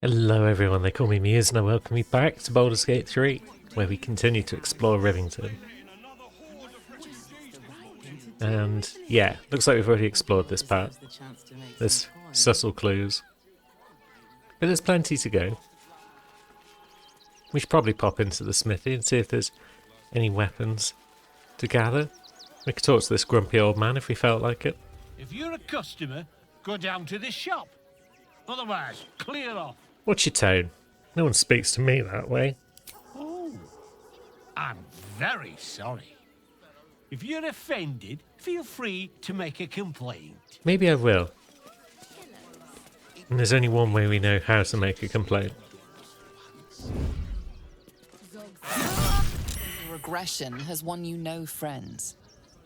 Hello everyone, they call me Muse and I welcome you back to Baldur's Gate 3, where we continue to explore Rivington. And yeah, looks like we've already explored this part. There's subtle clues. But there's plenty to go. We should probably pop into the smithy and see if there's any weapons to gather. We could talk to this grumpy old man if we felt like it. If you're a customer, go down to this shop. Otherwise, clear off. What's your tone? No one speaks to me that way. Oh, I'm very sorry. If you're offended, feel free to make a complaint. Maybe I will. And there's only one way we know how to make a complaint. Regression has won you no friends.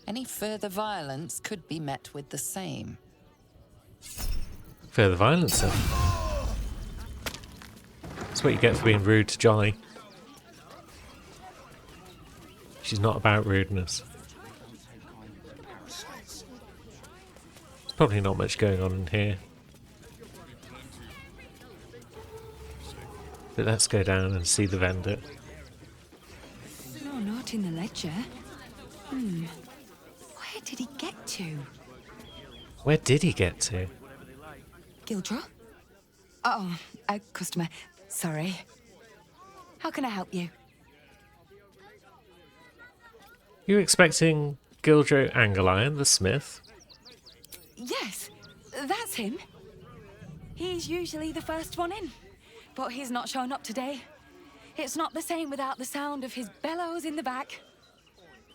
Any further violence could be met with the same. Further violence, then. That's what you get for being rude to Jolly. She's not about rudeness. There's probably not much going on in here. But let's go down and see the vendor. No, not in the ledger. Where did he get to? Where did he get to? Gildro? Oh, a customer. Sorry. How can I help you? You expecting Gildro Angelion, the smith? Yes, that's him. He's usually the first one in, but he's not shown up today. It's not the same without the sound of his bellows in the back.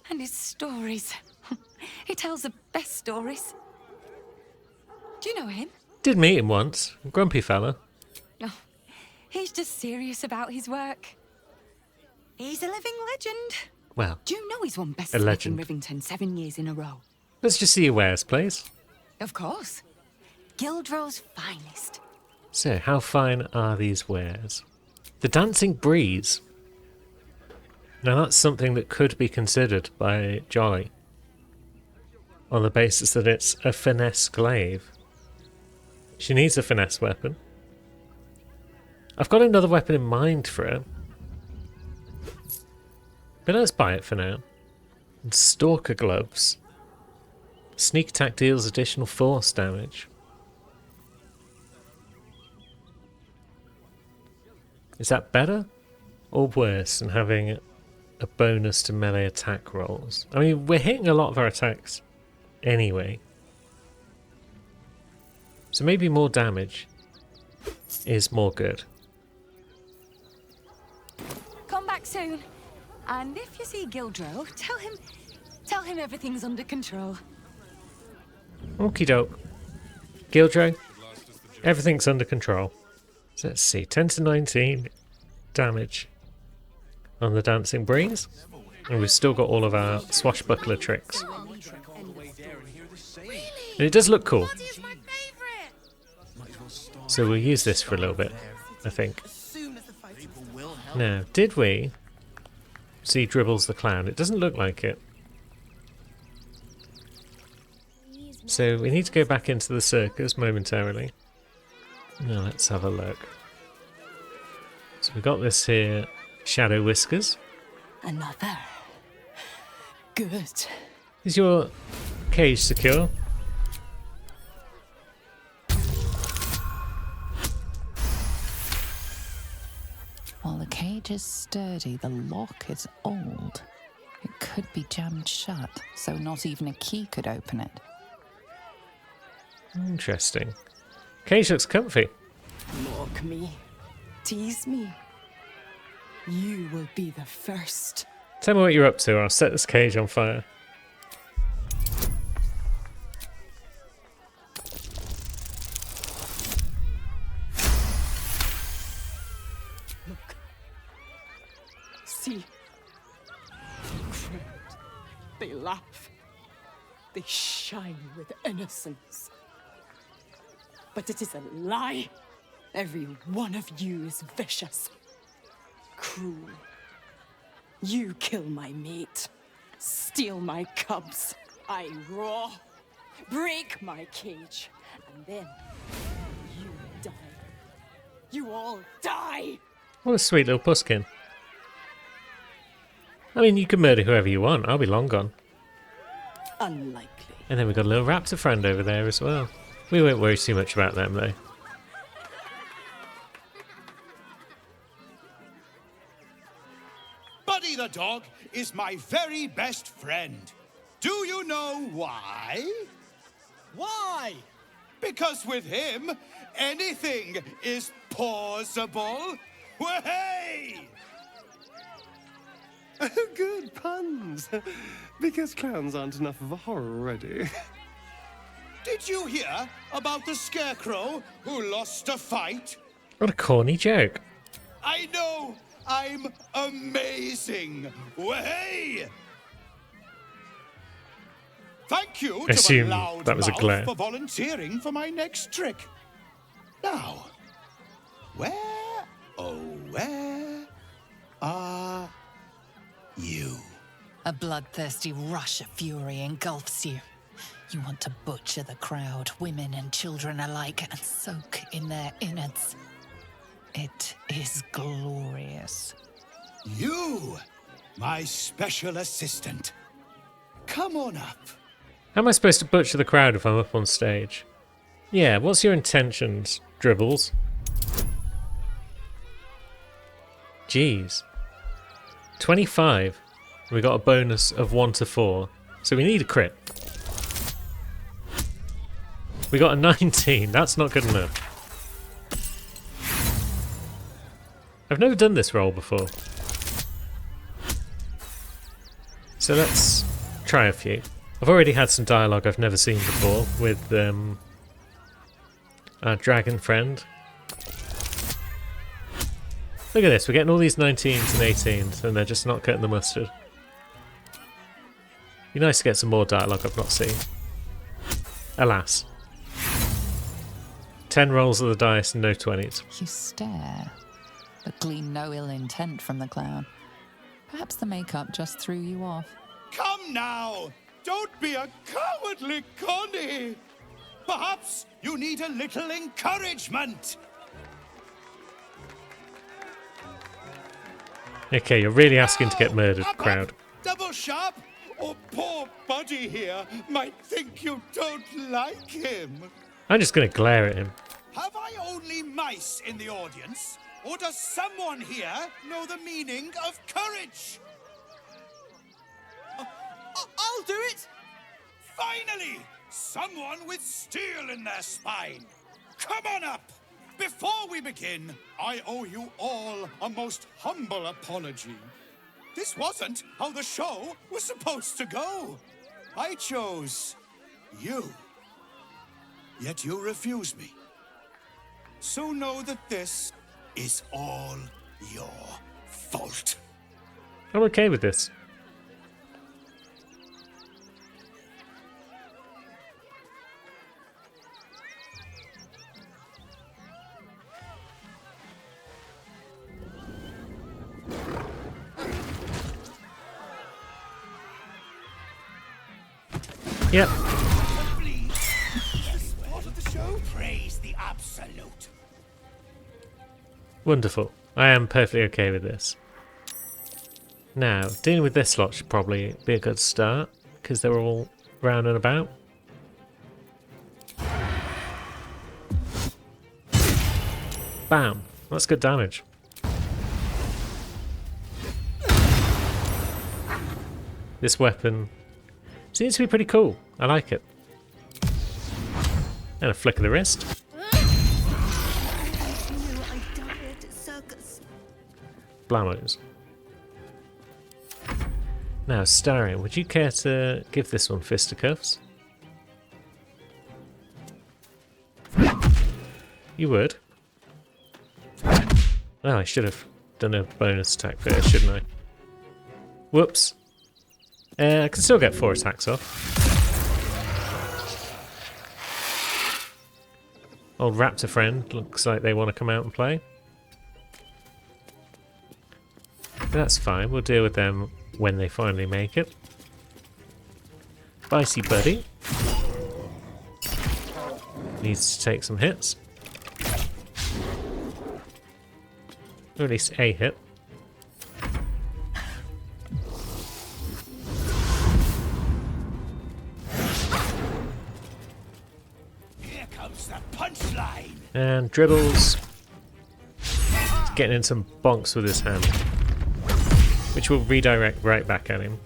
And his stories. He tells the best stories. Do you know him? Did meet him once. Grumpy fella. No, he's just serious about his work. He's a living legend. Well, Do you know he's won Best A Smith in legend. Rivington 7 years in a row? let's just see your wares, please. Of course. Gildro's finest. So, how fine are these wares? The Dancing Breeze. Now that's something that could be considered by Jolly. On the basis that it's a finesse glaive. She needs a finesse weapon. I've got another weapon in mind for her. But let's buy it for now. And Stalker Gloves. Sneak attack deals additional force damage. Is that better or worse than having a bonus to melee attack rolls? I mean, we're hitting a lot of our attacks anyway. So maybe more damage is more good. Come back soon. And if you see Gildro, tell him everything's under control. Okie doke. Gildro, everything's under control. So let's see, 10 to 19 damage on the Dancing Breeze. And we've still got all of our swashbuckler tricks. And it does look cool. So we'll use this for a little bit, I think. Now, did we see Dribbles the Clown? It doesn't look like it. So we need to go back into the circus momentarily. Now let's have a look. So we've got this here, Shadow Whiskers. Another. Good. Is your cage secure? While the cage is sturdy, the lock is old. It could be jammed shut, so not even a key could open it. Interesting. Cage looks comfy. Mock me. Tease me. You will be the first. Tell me what you're up to or I'll set this cage on fire. Look. See. Crude. They laugh. They shine with innocence. But it is a lie. Every one of you is vicious. Cruel. You kill my mate. Steal my cubs. I roar. Break my cage. And then you die. You all die! What a sweet little puskin. I mean, you can murder whoever you want. I'll be long gone. Unlikely. And then we've got a little raptor friend over there as well. We won't worry too much about them, though. Buddy the dog is my very best friend. Do you know why? Why? Because with him, anything is possible. Way! Good puns. Because clowns aren't enough of a horror already. Did you hear about the scarecrow who lost a fight? What a corny joke. I know! I'm amazing! Way! Thank you to Assume the loud that was a glare. for volunteering for my next trick. Now, where, oh where are you? A bloodthirsty rush of fury engulfs you. You want to butcher the crowd, women and children alike, and soak in their innards. It is glorious. You, my special assistant. Come on up. How am I supposed to butcher the crowd if I'm up on stage? Yeah, what's your intentions, Dribbles? Jeez. 25. We got a bonus of 1 to 4. So we need a crit. We got a 19. That's not good enough. I've never done this roll before. So let's try a few. I've already had some dialogue I've never seen before with our dragon friend. Look at this, we're getting all these 19s and 18s and they're just not cutting the mustard. Be nice to get some more dialogue I've not seen. Alas. 10 rolls of the dice and no 20s. You stare, but glean no ill intent from the clown. Perhaps the makeup just threw you off. Come now! Don't be a cowardly Connie! Perhaps you need a little encouragement! Okay, you're really asking to get murdered, Up, crowd. up, double sharp, or poor Buddy here might think you don't like him. I'm just going to glare at him. Have I only mice in the audience? Or does someone here know the meaning of courage? I'll do it! Finally! Someone with steel in their spine! Come on up! Before we begin, I owe you all a most humble apology. This wasn't how the show was supposed to go. I chose you. Yet you refuse me. So know that this is all your fault. I'm okay with this. Yep. Please, the sport of the show, praise the absolute. Wonderful. I am perfectly okay with this. Now, dealing with this lot should probably be a good start, because they're all round and about. Bam! That's good damage. This weapon seems to be pretty cool. I like it. And a flick of the wrist. Blamos. Now, Starion, would you care to give this one fisticuffs? You would. Oh, I should have done a bonus attack first, shouldn't I? Whoops. I can still get 4 attacks off. Old raptor friend looks like they want to come out and play. But that's fine, we'll deal with them when they finally make it. Spicy Buddy needs to take some hits. Or at least a hit. Here comes the punchline. And Dribbles is getting in some bonks with his hand, which will redirect right back at him.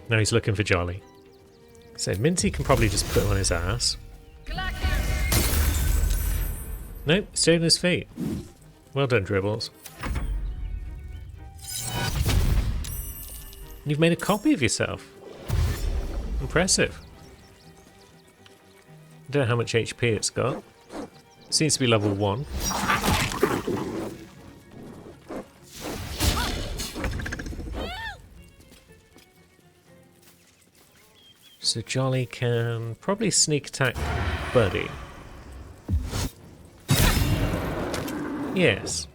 Now he's looking for Jolly. So Minty can probably just put him on his ass. Nope, stayed on his feet. Well done, Dribbles. You've made a copy of yourself. Impressive. I don't know how much HP it's got. Seems to be level 1. So Jolly can probably sneak attack Buddy. Yes.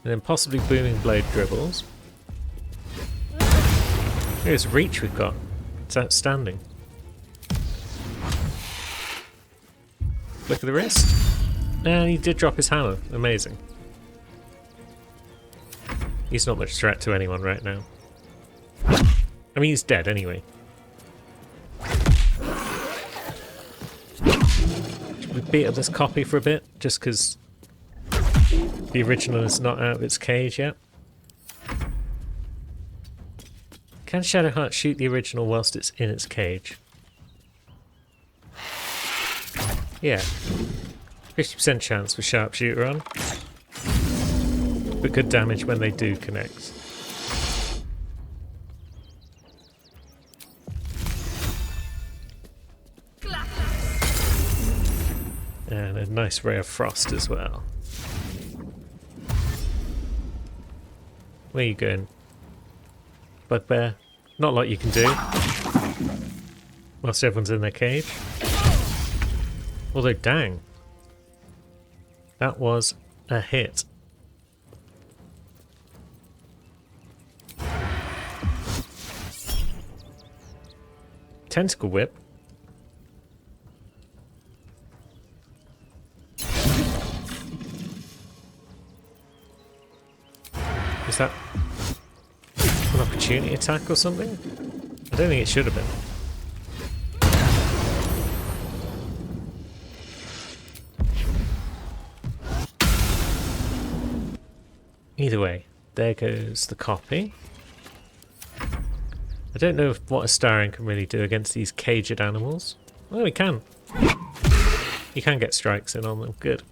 And then possibly Booming Blade Dribbles. Here's reach we've got. It's outstanding. Flick of the wrist. And he did drop his hammer. Amazing. He's not much threat to anyone right now. I mean, he's dead anyway. Should we beat up this copy for a bit? Just because the original is not out of its cage yet. Can Shadowheart shoot the original whilst it's in its cage? Yeah. 50% chance with Sharpshooter on. But good damage when they do connect. And a nice ray of frost as well. Where are you going? Bugbear? Not a lot you can do. Whilst everyone's in their cage. Although, dang. That was a hit. Tentacle Whip. Is that an opportunity attack or something? I don't think it should have been. Either way, there goes the copy. I don't know what a Starion can really do against these caged animals. Well, he can. You can get strikes in on them. Good.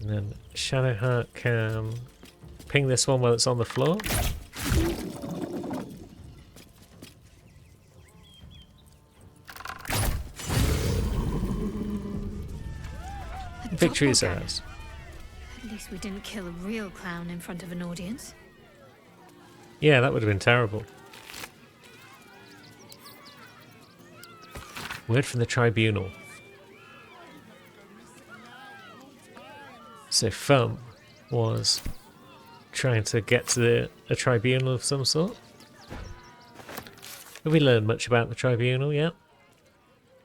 And then Shadowheart can ping this one while it's on the floor. Victory is ours. At least we didn't kill a real clown in front of an audience. Yeah, that would have been terrible. Word from the tribunal. So Thumb was trying to get to a tribunal of some sort. Have we learned much about the tribunal yet?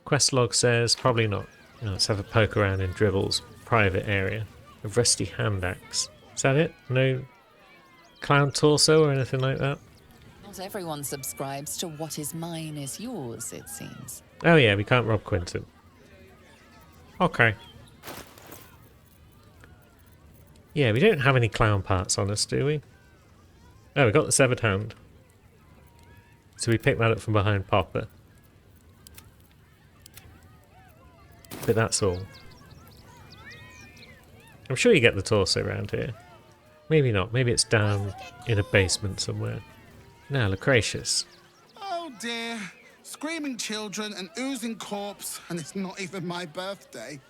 Quest log says probably not. Let's have a poke around in Dribble's private area. A rusty hand axe. Is that it? No clown torso or anything like that? Not everyone subscribes to what is mine is yours, it seems. Oh yeah, we can't rob Quentin. Okay. Yeah, we don't have any clown parts on us, do we? Oh, we got the severed hand. So we picked that up from behind Popper. But that's all. I'm sure you get the torso around here. Maybe not. Maybe it's down in a basement somewhere. Now, Lucretius. Oh dear. Screaming children, an oozing corpse, and it's not even my birthday.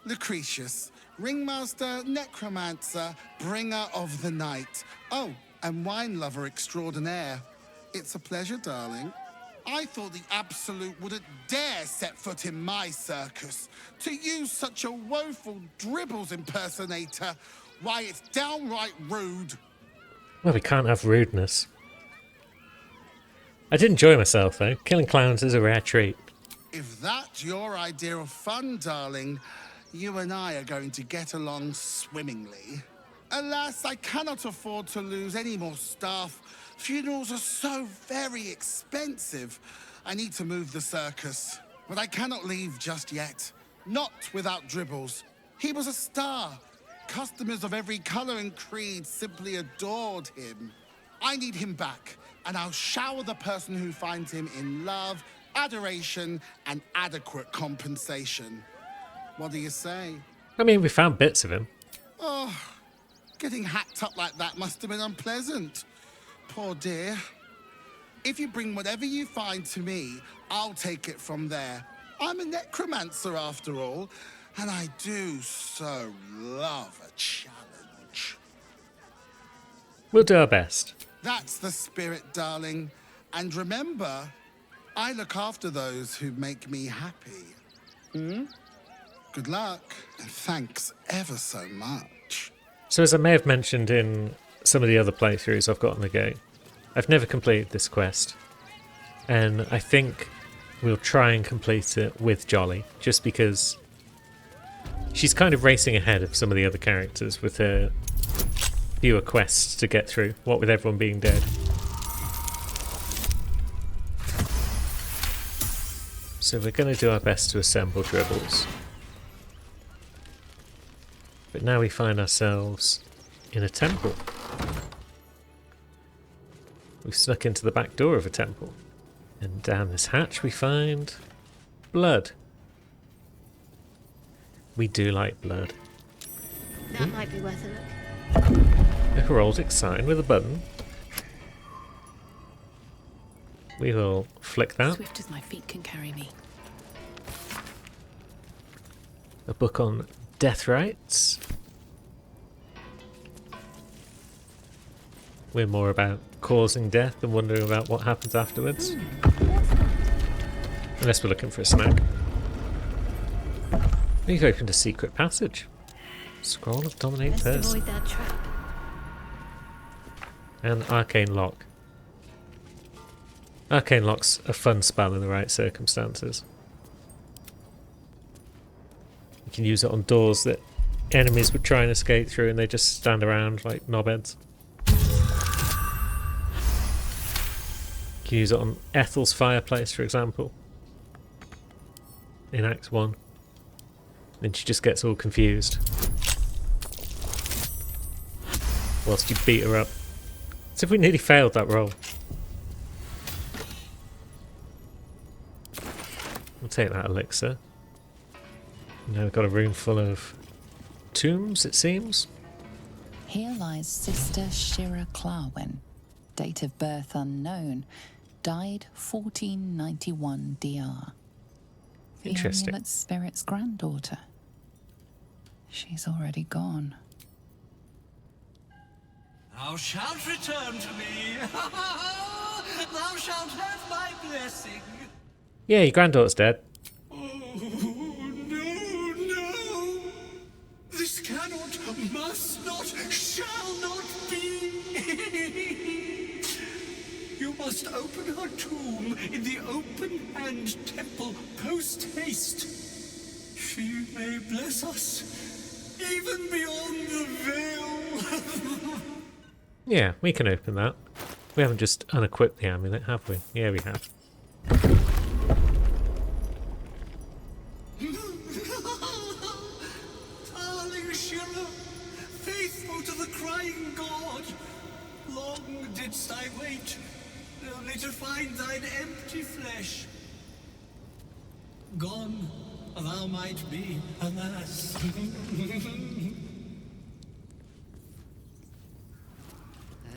Lucretius, ringmaster, necromancer, bringer of the night. Oh, and wine lover extraordinaire. It's a pleasure, darling. I thought the Absolute wouldn't dare set foot in my circus. To use such a woeful Dribbles impersonator Why, it's downright rude. Well, we can't have rudeness. I did enjoy myself, though. Killing clowns is a rare treat. If that's your idea of fun, darling, you and I are going to get along swimmingly. Alas, I cannot afford to lose any more staff. Funerals are so very expensive. I need to move the circus. But I cannot leave just yet. Not without Dribbles. He was a star. Customers of every color and creed simply adored him. I need him back, and I'll shower the person who finds him in love, adoration, and adequate compensation. What do you say? I mean, we found bits of him. Oh, getting hacked up like that must have been unpleasant. Poor dear. If you bring whatever you find to me, I'll take it from there. I'm a necromancer after all, and I do so love a challenge. We'll do our best. That's the spirit, darling. And remember, I look after those who make me happy. Good luck, and thanks ever so much. So as I may have mentioned in some of the other playthroughs I've got on the go, I've never completed this quest. And I think we'll try and complete it with Jolly, just because she's kind of racing ahead of some of the other characters with her fewer quests to get through, what with everyone being dead. So we're going to do our best to assemble Dribbles. But now we find ourselves in a temple. We've snuck into the back door of a temple. And down this hatch we find blood. We do like blood. That might be worth a look. A heraldic sign with a button. We will flick that. Swift as my feet can carry me. A book on death rites. We're more about causing death than wondering about what happens afterwards. Unless we're looking for a snack. We've opened a secret passage. Scroll of Dominate Let's Person. avoid that trap. And Arcane Lock. Arcane Lock's a fun spell in the right circumstances. You can use it on doors that enemies would try and escape through and they just stand around like knobheads. You can use it on Ethel's fireplace, for example. In Act 1. Then she just gets all confused. Whilst you beat her up. As if we nearly failed that roll. We'll take that elixir. Now we've got a room full of tombs, it seems. Here lies Sister Shira Clarwen, date of birth unknown, died 1491 DR. The Interesting. amulet spirit's granddaughter. She's already gone. Thou shalt return to me. Thou shalt have my blessing. Yeah, your granddaughter's dead. Oh, no. This cannot, must not, shall not be. You must open her tomb in the open-hand temple post-haste. She may bless us, even beyond the veil. Yeah, we can open that. We haven't just unequipped the amulet, have we? Yeah, we have. Darling Shira, faithful to the crying god, long didst I wait, only to find thine empty flesh. Gone thou might be, alas.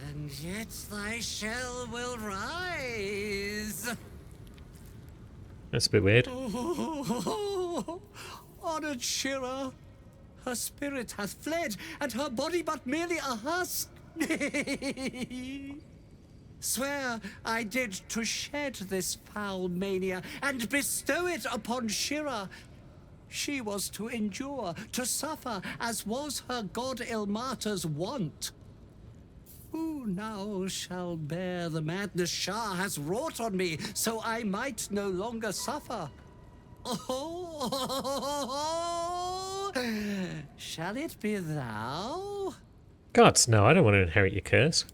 And yet thy shell will rise. That's a bit weird. Oh, honored Shira, her spirit hath fled, and her body but merely a husk. Swear I did to shed this foul mania and bestow it upon Shira. She was to endure, to suffer, as was her god Ilmata's wont. Who now shall bear the madness Shah has wrought on me, so I might no longer suffer? Oh, shall it be thou? Gods, no, I don't want to inherit your curse.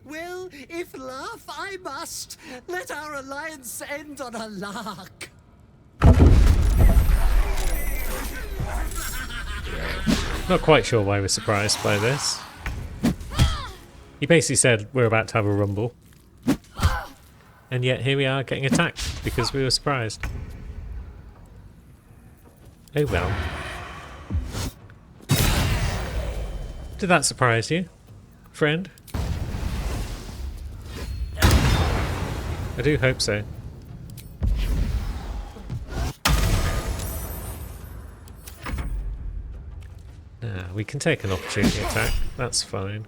Well, if laugh I must, let our alliance end on a lark. Not quite sure why we're surprised by this. He basically said we're about to have a rumble. And yet here we are getting attacked because we were surprised. Oh well. Did that surprise you, friend? I do hope so. We can take an opportunity attack, that's fine.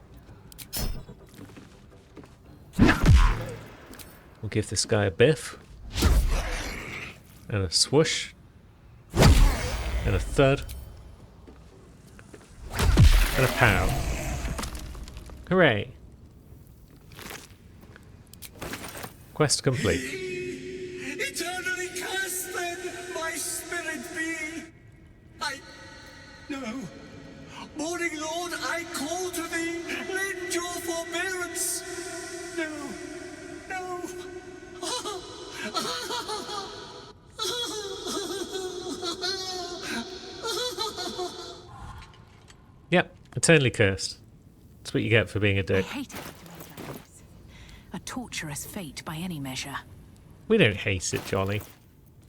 We'll give this guy a biff. And a swoosh. And a thud. And a pow. Hooray! Quest complete. Eternally cursed then, my spirit be. No. Morning Lord, I call to thee, lend your forbearance. No. Yep, eternally cursed. That's what you get for being a dick. I hate it. A torturous fate by any measure. We don't hate it, Jolly.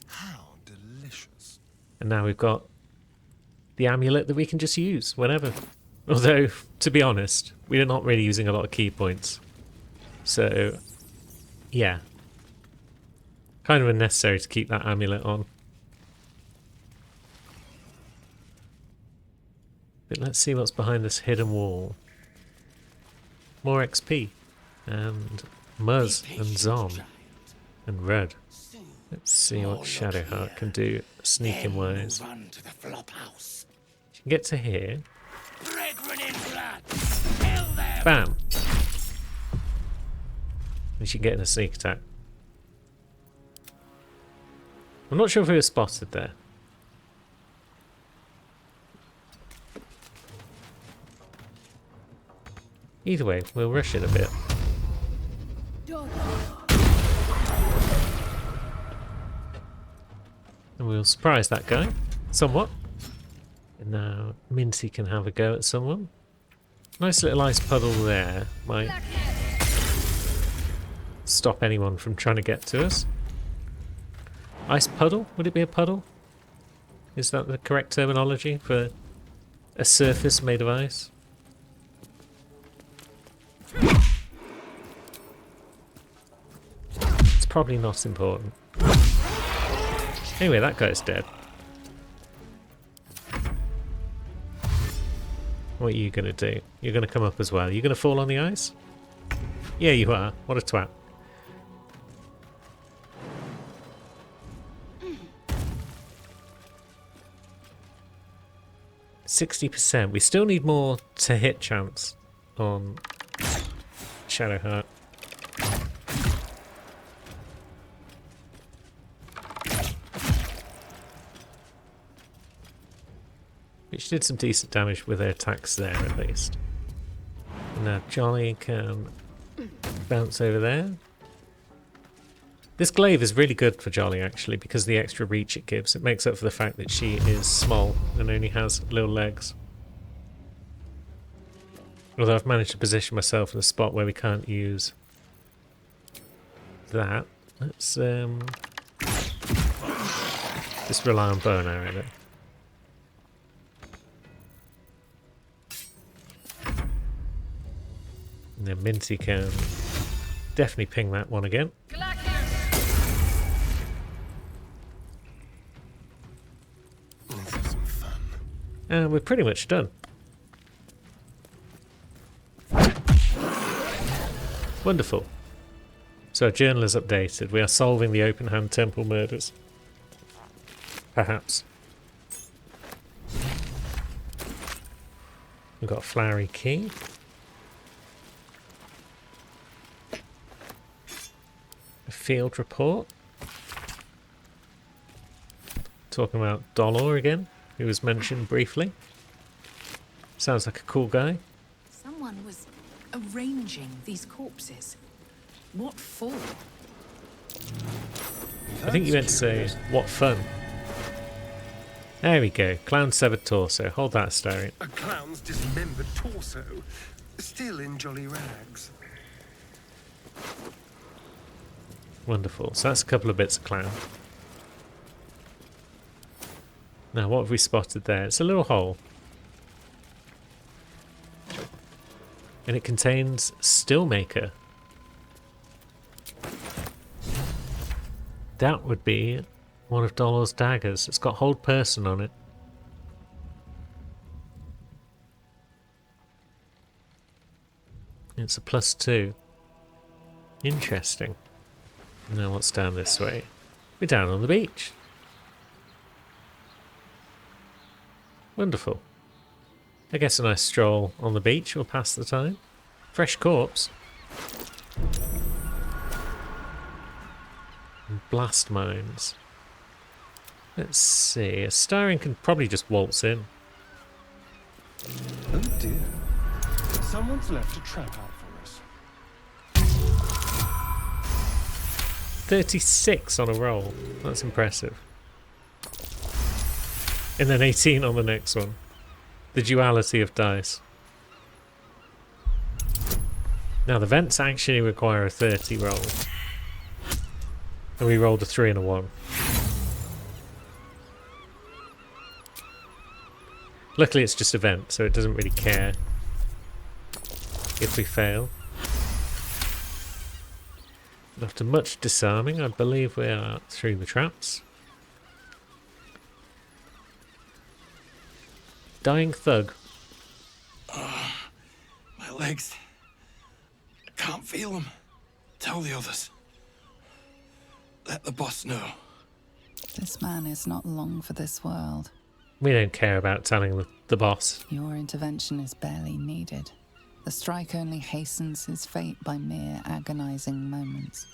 How delicious. And now we've got the amulet that we can just use whenever. Although, to be honest, we're not really using a lot of key points. So, yeah. Kind of unnecessary to keep that amulet on. But let's see what's behind this hidden wall. More XP. And Muzz and Zom. And Red. Let's see what Shadowheart can do sneaking wise. She can get to here. Bam! And she can get in a sneak attack. I'm not sure if we were spotted there. Either way, we'll rush in a bit. And we'll surprise that guy, somewhat. And now Minty can have a go at someone. Nice little ice puddle there. Might stop anyone from trying to get to us. Ice puddle? Would it be a puddle? Is that the correct terminology for a surface made of ice? It's probably not important. Anyway, that guy's dead. What are you going to do? You're going to come up as well. You're going to fall on the ice? Yeah, you are. What a twat. %. We still need more to hit chance on Shadowheart. Which did some decent damage with her attacks there, at least. And now Jolly can bounce over there. This glaive is really good for Jolly, actually, because of the extra reach it gives. It makes up for the fact that she is small and only has little legs. Although I've managed to position myself in a spot where we can't use that. Let's just rely on bow and arrow then. And then Minty can definitely ping that one again. And we're pretty much done. Wonderful. So our journal is updated. We are solving the open hand temple murders. perhaps. We've got a flowery key. A field report. Talking about Dolor again, who was mentioned briefly. Sounds like a cool guy. Someone was arranging these corpses. What for? I think you meant to say, what fun. There we go. Clown's severed torso. Hold that, Astarion. A clown's dismembered torso, still in jolly rags. Wonderful. So that's a couple of bits of clown. Now, what have we spotted there? It's a little hole. And it contains Stillmaker. That would be one of Dolor's daggers. It's got Hold Person on it. It's a +2. Interesting. Now what's down this way? We're down on the beach. Wonderful. I guess a nice stroll on the beach will pass the time. Fresh corpse. And blast mines. Let's see. Astarion can probably just waltz in. Oh dear. Someone's left a trap out for us. 36 on a roll. That's impressive. And then 18 on the next one. The duality of dice. Now the vents actually require a 30 roll. And we rolled a 3 and a 1. Luckily it's just a vent, so it doesn't really care if we fail. After much disarming, I believe we are through the traps. Dying thug. My legs. I can't feel them. Tell the others. Let the boss know. This man is not long for this world. We don't care about telling the boss. Your intervention is barely needed. The strike only hastens his fate by mere agonizing moments.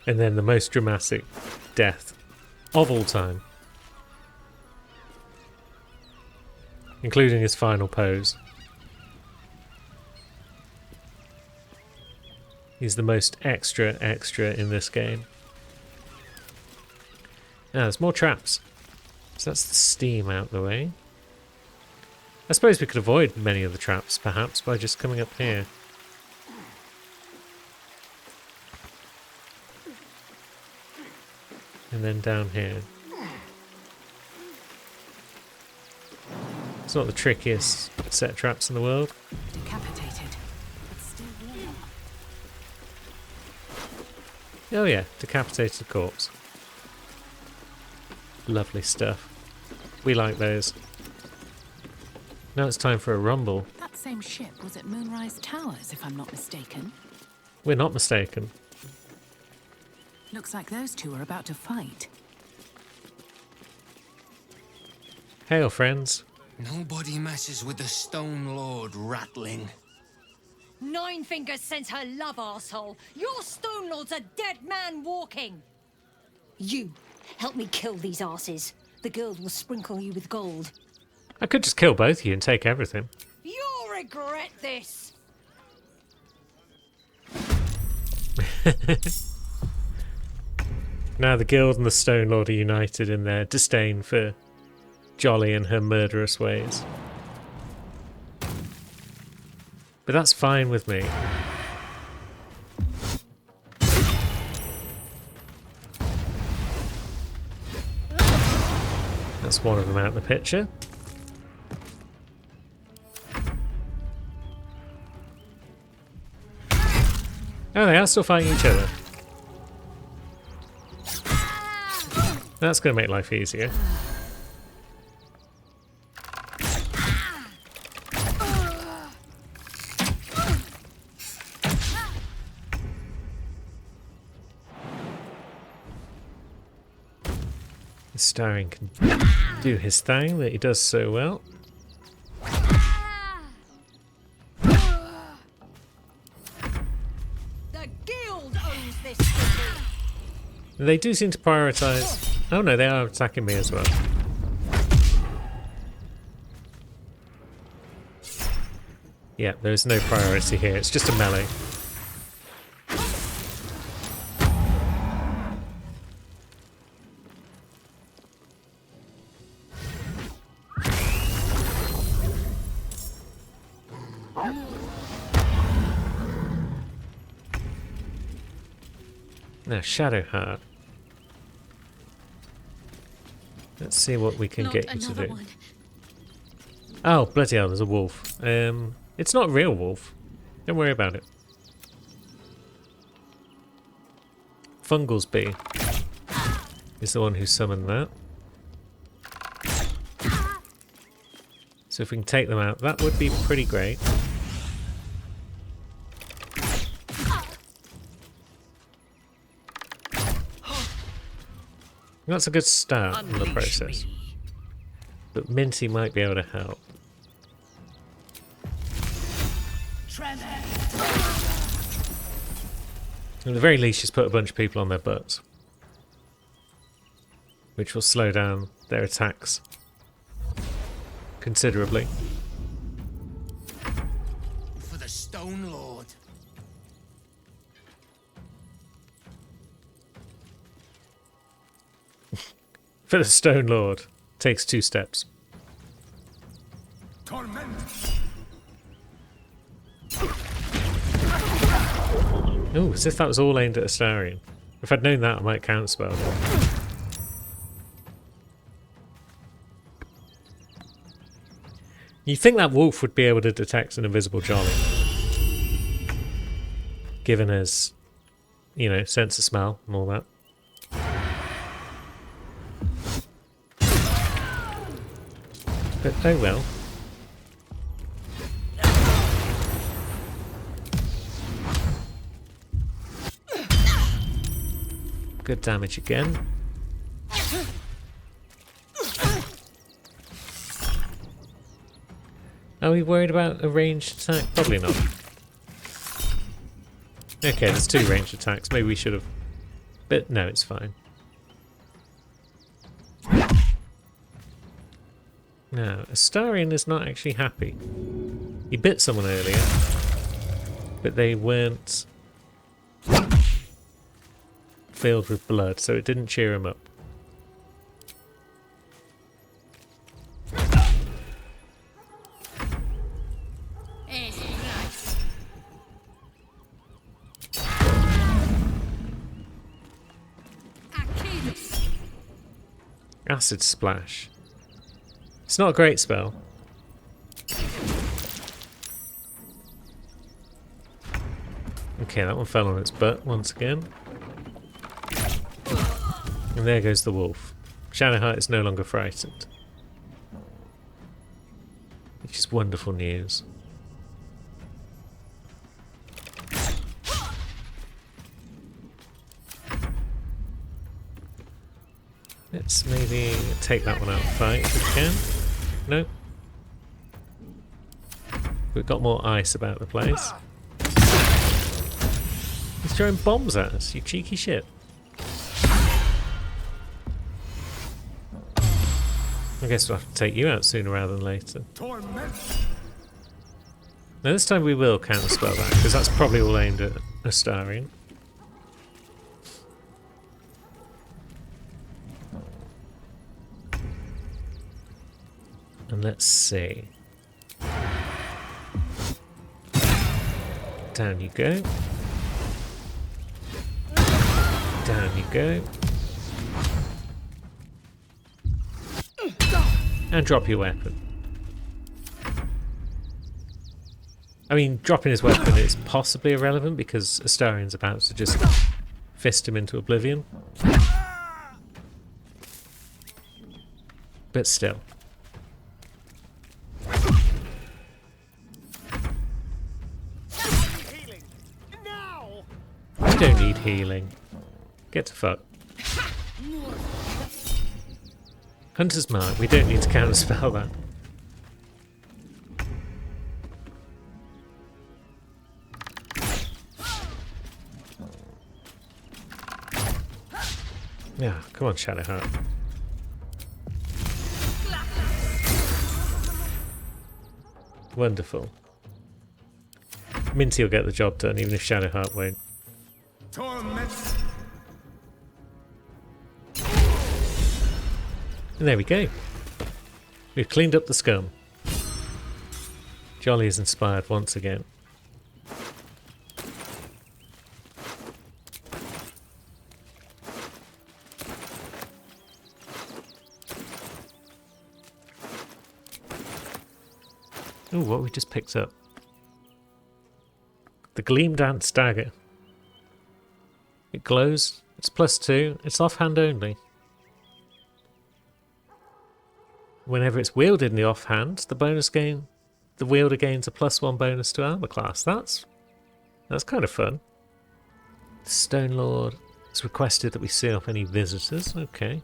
And then the most dramatic death of all time. Including his final pose. He's the most extra in this game. Now there's more traps. So that's the steam out the way. I suppose we could avoid many of the traps, perhaps, by just coming up here. And then down here. It's not the trickiest set of traps in the world. Decapitated, but still warm. Oh yeah, decapitated corpse. Lovely stuff. We like those. Now it's time for a rumble. That same ship was at Moonrise Towers, if I'm not mistaken. We're not mistaken. Looks like those two are about to fight. Hail, friends. Nobody messes with the Stone Lord, Ratling. Nine Fingers sends her love, arsehole. Your Stone Lord's a dead man walking. You, help me kill these arses. The guild will sprinkle you with gold. I could just kill both of you and take everything. You'll regret this. Now the guild and the Stone Lord are united in their disdain for Jolly and her murderous ways. But that's fine with me. That's one of them out of the picture. Oh, they are still fighting each other. That's going to make life easier. Astarion can do his thing that he does so well. The guild owns this city. They do seem to prioritise... Oh no, they are attacking me as well. Yeah, there's no priority here, it's just a melee. Now, Shadowheart. Let's see what we can get you to do. Oh, bloody hell, there's a wolf. It's not a real wolf. Don't worry about it. Fungalsby is the one who summoned that. So if we can take them out, that would be pretty great. That's a good start in the process. But Minty might be able to help. At the very least, she's put a bunch of people on their butts. Which will slow down their attacks considerably. For the Stone Lord. For the Stone Lord. Takes 2 steps. Torment. Oh, as if that was all aimed at Astarion. If I'd known that, I might counterspell. You'd think that wolf would be able to detect an invisible jolly. Given his, you know, sense of smell and all that. But oh well. Good damage again. Are we worried about a ranged attack? Probably not. Okay, there's 2 ranged attacks. Maybe we should have... But no, it's fine. Now, Astarion is not actually happy. He bit someone earlier, but they weren't filled with blood, so it didn't cheer him up. Acid Splash. It's not a great spell. Okay, that one fell on its butt once again. And there goes the wolf. Shadowheart is no longer frightened. Which is wonderful news. Let's maybe take that one out of fight if we can. No. We've got more ice about the place. He's throwing bombs at us, you cheeky shit. I guess we'll have to take you out sooner rather than later. Now this time we will counterspell that, because that's probably all aimed at Astarion. And let's see. Down you go. Down you go. And drop your weapon. I mean, dropping his weapon is possibly irrelevant because Astarion's about to just fist him into oblivion. But still. I don't need healing. Get to fuck. Hunter's Mark, we don't need to counterspell that. Yeah, come on, Shadowheart. Wonderful. Minty will get the job done, even if Shadowheart won't. And there we go. We've cleaned up the scum. Jolly is inspired once again. Ooh, what have we just picked up? The Gleam Dance Dagger. It glows. It's +2. It's offhand only. Whenever it's wielded in the offhand, the wielder gains a +1 bonus to armor class. That's kind of fun. The Stone Lord has requested that we seal off any visitors. Okay.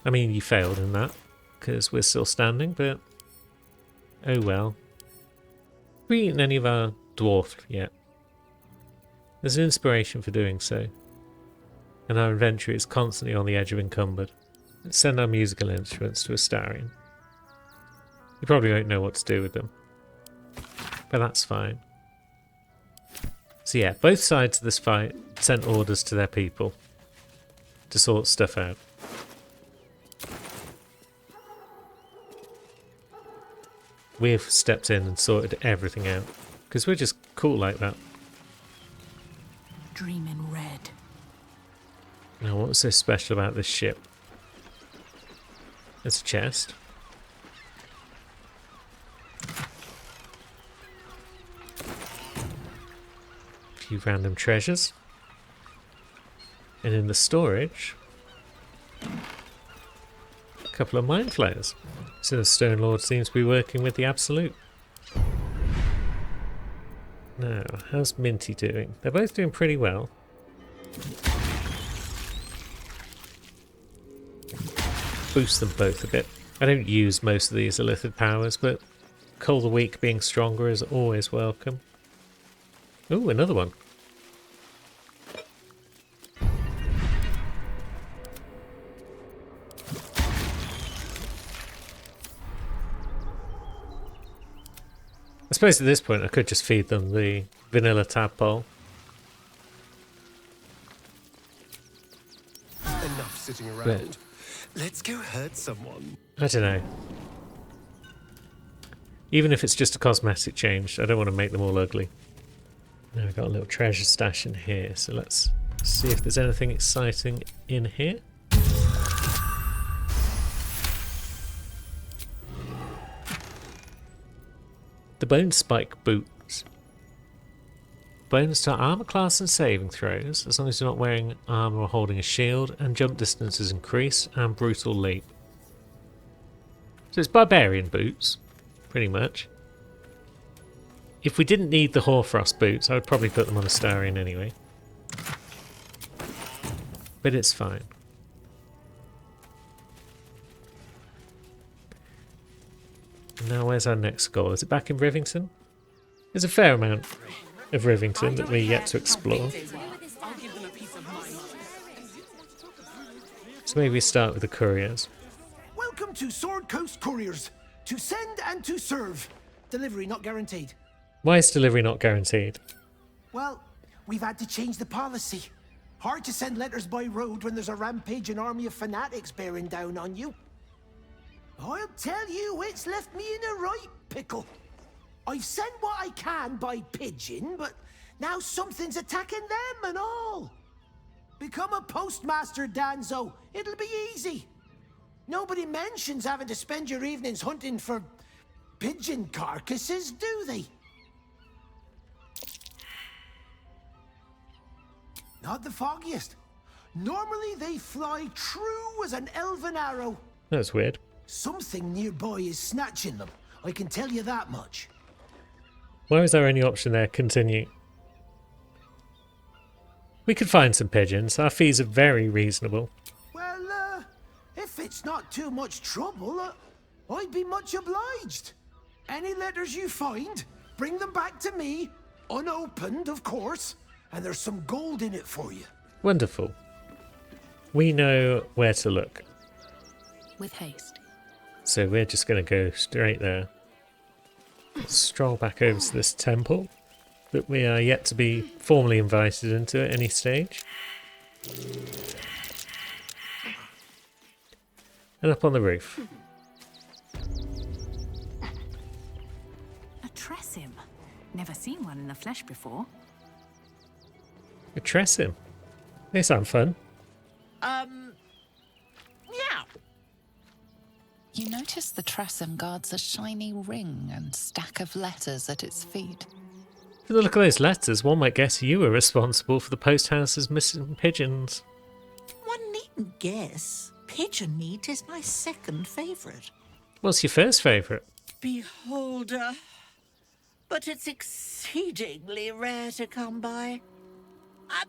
I mean, you failed in that because we're still standing, but oh well. Have we eaten any of our dwarf yet? There's an inspiration for doing so, and our inventory is constantly on the edge of encumbered. Let's send our musical instruments to Astarion. You probably won't know what to do with them, but that's fine. So yeah, both sides of this fight sent orders to their people to sort stuff out. We've stepped in and sorted everything out, because we're just cool like that. Dream in red. Now, what was so special about this ship? There's a chest. A few random treasures. And in the storage, a couple of mind flayers. So the Stone Lord seems to be working with the Absolute. Now, how's Minty doing? They're both doing pretty well. Boost them both a bit. I don't use most of these Illithid powers, but Cull the Weak being stronger is always welcome. Ooh, another one. I suppose at this point I could just feed them the vanilla tadpole. Enough sitting around. But let's go hurt someone. I don't know. Even if it's just a cosmetic change, I don't want to make them all ugly. Now we've got a little treasure stash in here, so let's see if there's anything exciting in here. The Bone Spike Boots. Bonus to armor class and saving throws, as long as you're not wearing armor or holding a shield, and jump distances increase, and brutal leap. So it's barbarian boots, pretty much. If we didn't need the Hoarfrost boots, I would probably put them on Astarion anyway. But it's fine. Now where's our next goal? Is it back in Rivington? There's a fair amount of Rivington that we're yet to explore. So maybe we start with the couriers. Welcome to Sword Coast Couriers. To send and to serve. Delivery not guaranteed. Why is delivery not guaranteed? Well, we've had to change the policy. Hard to send letters by road when there's a rampaging army of fanatics bearing down on you. I'll tell you, it's left me in a right pickle. I've sent what I can by pigeon, but now something's attacking them and all. Become a postmaster, Danzo. It'll be easy. Nobody mentions having to spend your evenings hunting for pigeon carcasses, do they? Not the foggiest. Normally they fly true as an elven arrow. That's weird. Something nearby is snatching them. I can tell you that much. Why is there any option there? Continue. We could find some pigeons. Our fees are very reasonable. Well, if If it's not too much trouble, I'd be much obliged. Any letters you find, bring them back to me, unopened, of course, and there's some gold in it for you. Wonderful. We know where to look. With haste. So we're just going to go straight there. Stroll back over to this temple that we are yet to be formally invited into at any stage. And up on the roof. A Tressim. Never seen one in the flesh before. A Tressim. They sound fun. Yeah. You notice the Tressim guards a shiny ring and stack of letters at its feet. From the look of those letters, one might guess you were responsible for the post house's missing pigeons. One needn't guess. Pigeon meat is my second favourite. What's your first favourite? Beholder. But it's exceedingly rare to come by.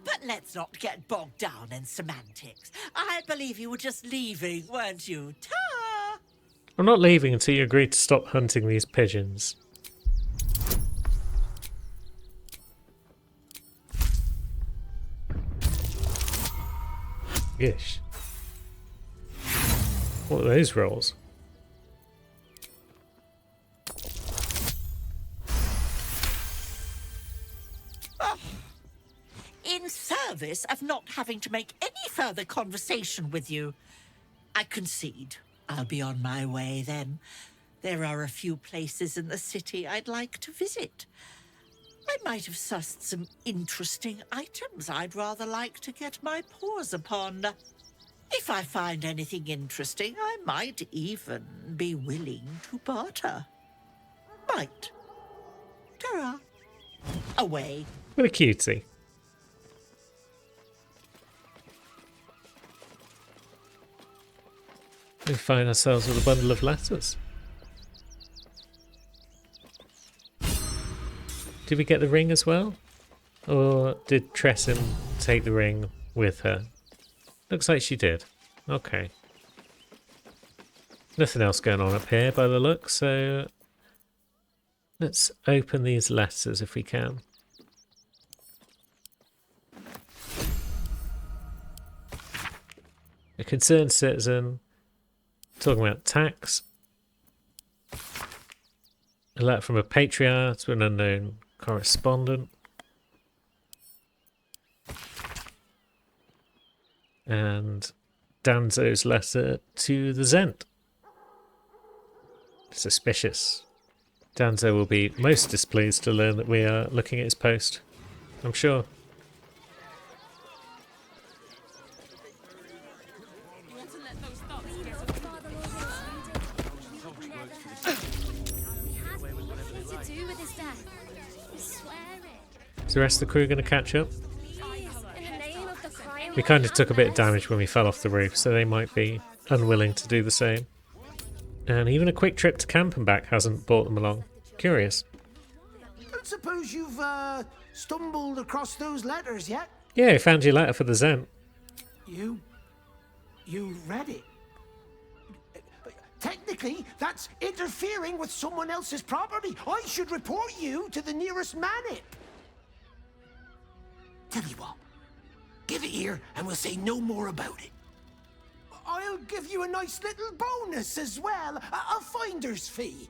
But let's not get bogged down in semantics. I believe you were just leaving, weren't you? Ta! I'm not leaving until you agree to stop hunting these pigeons. Gish. What are those rolls? In service of not having to make any further conversation with you, I concede. I'll be on my way then. There are a few places in the city I'd like to visit. I might have sussed some interesting items I'd rather like to get my paws upon. If I find anything interesting, I might even be willing to barter. Might. Ta-ra. Away. What a cutie. We find ourselves with a bundle of letters. Did we get the ring as well? Or did Tressim take the ring with her? Looks like she did. Okay. Nothing else going on up here by the look, so let's open these letters if we can. A concerned citizen talking about tax. A letter from a patriarch to an unknown correspondent. And Danzo's letter to the Zent. Suspicious. Danzo will be most displeased to learn that we are looking at his post, I'm sure. Is the rest of the crew going to catch up? We kind of took a bit of damage when we fell off the roof, so they might be unwilling to do the same. And even a quick trip to camp and back hasn't brought them along. Curious. Don't suppose you've stumbled across those letters yet? Yeah, I found your letter for the Zent. You read it? Technically, that's interfering with someone else's property. I should report you to the nearest manip. Tell you what, give it here and we'll say no more about it. I'll give you a nice little bonus as well, a finder's fee.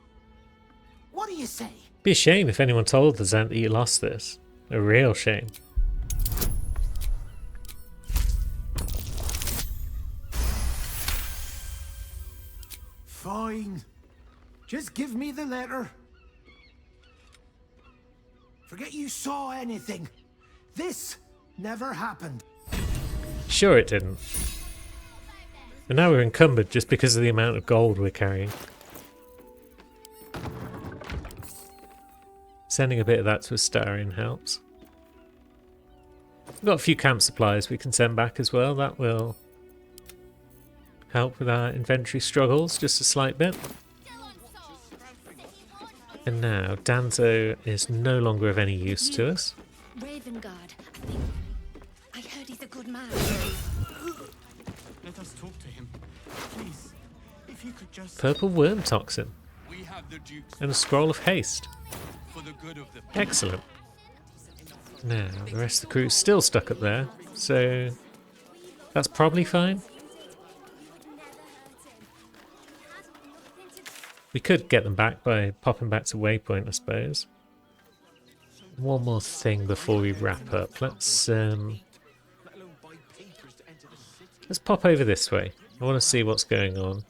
What do you say? Be a shame if anyone told the Zent that you lost this. A real shame. Fine. Just give me the letter. Forget you saw anything. This never happened. Sure it didn't. And now we're encumbered just because of the amount of gold we're carrying. Sending a bit of that to Astarion helps. We've got a few camp supplies we can send back as well. That will help with our inventory struggles just a slight bit. And now Danzo is no longer of any use to us. Ravengard, I think. I heard he's a good man. Let us talk to him. Please. Purple worm toxin. And a scroll of haste. Excellent. Now, the rest of the crew's still stuck up there, so that's probably fine. We could get them back by popping back to Waypoint, I suppose. One more thing before we wrap up. Let's pop over this way. I want to see what's going on.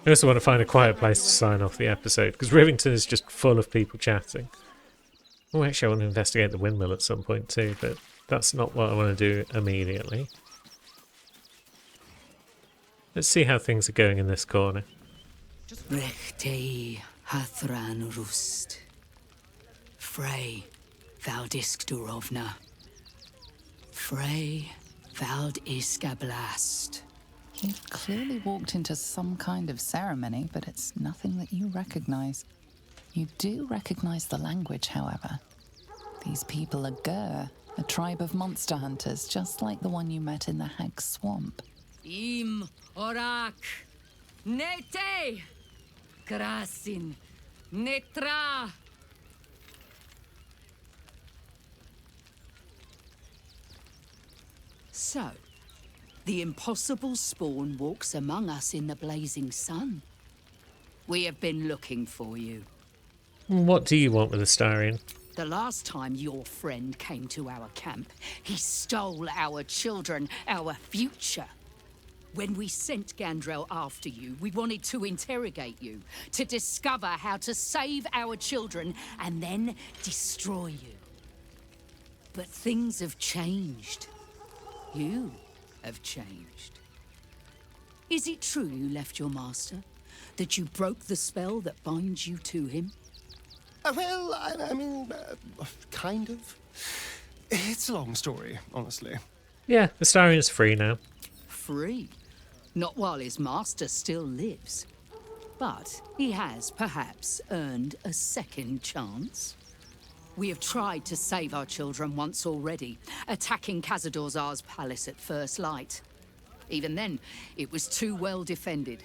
I also want to find a quiet place to sign off the episode, because Rivington is just full of people chatting. Oh, actually, I want to investigate the windmill at some point too, but that's not what I want to do immediately. Let's see how things are going in this corner. Rechtei Hathran Rust. Frey Valdisk Durovna. Frey Vald Iskablast. You've clearly walked into some kind of ceremony, but it's nothing that you recognize. You do recognize the language, however. These people are Gur, a tribe of monster hunters, just like the one you met in the Hag Swamp. Im Orak. Nete. Krasin. Netra. So, the impossible spawn walks among us in the blazing sun. We have been looking for you. What do you want with Astarion? The last time your friend came to our camp, he stole our children, our future. When we sent Gandrel after you, we wanted to interrogate you, to discover how to save our children and then destroy you. But things have changed. You have changed. Is it true you left your master? That you broke the spell that binds you to him? Well, I mean, kind of. It's a long story, honestly. Yeah, Astarion's free now. Free? Not while his master still lives. But he has, perhaps, earned a second chance. We have tried to save our children once already, attacking Khazad-dûr'Zar's palace at first light. Even then, it was too well defended.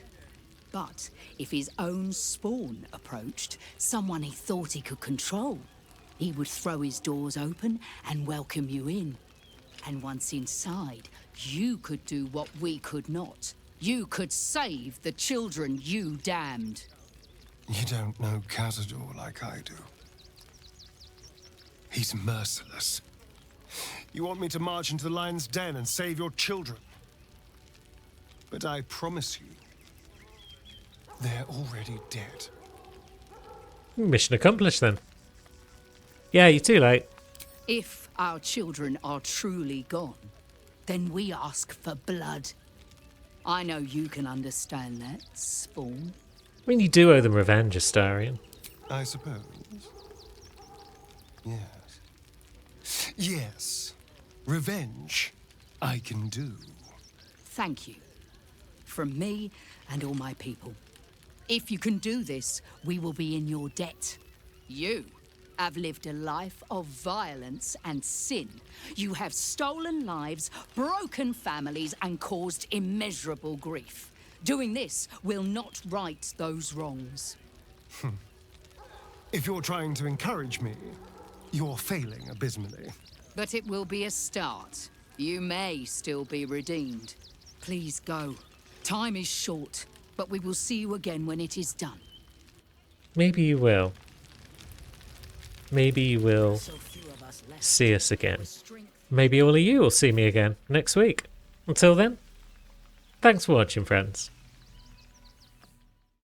But if his own spawn approached, someone he thought he could control, he would throw his doors open and welcome you in. And once inside, you could do what we could not. You could save the children you damned. You don't know Khazad-dûr like I do. He's merciless. You want me to march into the lion's den and save your children? But I promise you, they're already dead. Mission accomplished then. Yeah, you're too late. If our children are truly gone, then we ask for blood. I know you can understand that, Spawn. I mean, you do owe them revenge, Astarion. I suppose. Yes. Yes. Revenge, I can do. Thank you. From me and all my people. If you can do this, we will be in your debt. You have lived a life of violence and sin. You have stolen lives, broken families, and caused immeasurable grief. Doing this will not right those wrongs. If you're trying to encourage me, you're failing abysmally. But it will be a start. You may still be redeemed. Please go. Time is short, but we will see you again when it is done. Maybe you will. Maybe you will see us again. Maybe all of you will see me again next week. Until then, thanks for watching, friends.